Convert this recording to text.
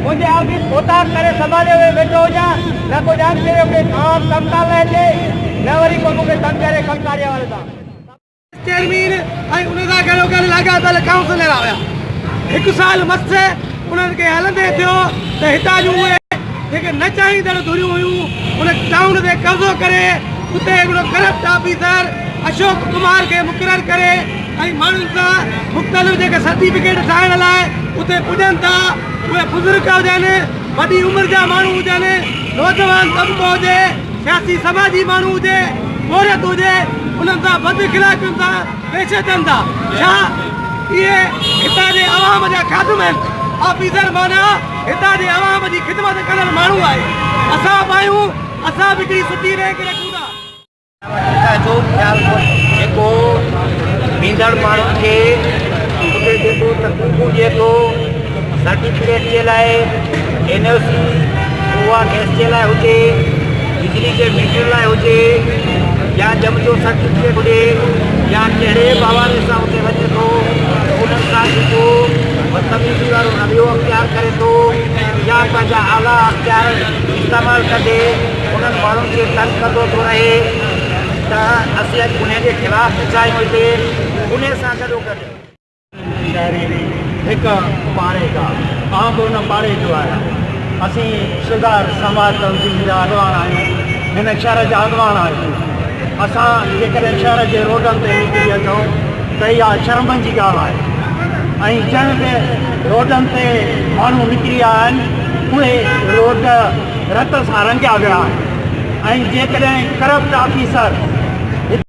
मुझे ऑफिस होता करे संभाले हुए बैठो जा न को जान करे अपने काम कमकार ले न वरी को मुके तंग करे कमकारिया वाले दा चेयरमैन आई उन दा करो कर लगा तल काउंसलर आया एक साल मथे उनन के हलंदे थियो त हिता जो जेके न चाही दड़ धुरी हुई उन टाउन दे कब्जो करे उते एगो करप्ट ऑफिसर अशोक कुमार के मुकरर करे आई मानू सा मुख्तलिफ जेके सर्टिफिकेट ठाहिण लाइ उते पुजन था वे बुजुर्ग हुजनि वॾी उम्र जा माण्हू हुजनि नौजवान तबको हुजे सियासी समाजी माण्हू हुजे औरत हुजे उन्हनि सां बदइखलाक़ियुनि सां पेश अचनि था छा इहे हितां जे अवाम जा ख़ादम आहिनि ऑफिसर माना हितां जे अवाम जी ख़िदमत करण माण्हू आहे असां बि आहियूं असां बि हिकिड़ी सुठी रैंक रखूं था जो ख़्यालु जेको ईंदड़ माण्हुनि खे उते जेको तकलीफ़ूं ॾिए थो सर्टिफिकेट के लाइ NOC उहा गैस के लाइ हुजे बिजली के मीटर लाइ हुजे या जम जो सर्टिफिकेट हुजे या कहिड़े हवाले सां हुते वञे थो उन्हनि सां जेको बदतमीज़ी वारो रवैयो अख़्तियार करे थो या पंहिंजा आला अख़्तियार इस्तेमालु कंदे उन्हनि माण्हुनि खे तंग कंदो थो रहे त असीं अॼु उन जे ख़िलाफ़ चाहियूं हिते उन सां गॾोगॾु हिकु पाड़े का आम बि उन पाड़े जो आहे असीं सुधार समाज तंज़ीम जा अॻवान आहियूं हिन शहर जा अॻवान आहियूं असां जेकॾहिं शहर जे रोडनि ते निकिरी अचूं त इहा शर्मनि जी ॻाल्हि आहे ऐं जंहिं बि रोडनि ते माण्हू निकिरी आया आहिनि उहे रोड रत सां रंगिया विया आहिनि ऐं जेकॾहिं करप्ट ऑफिसर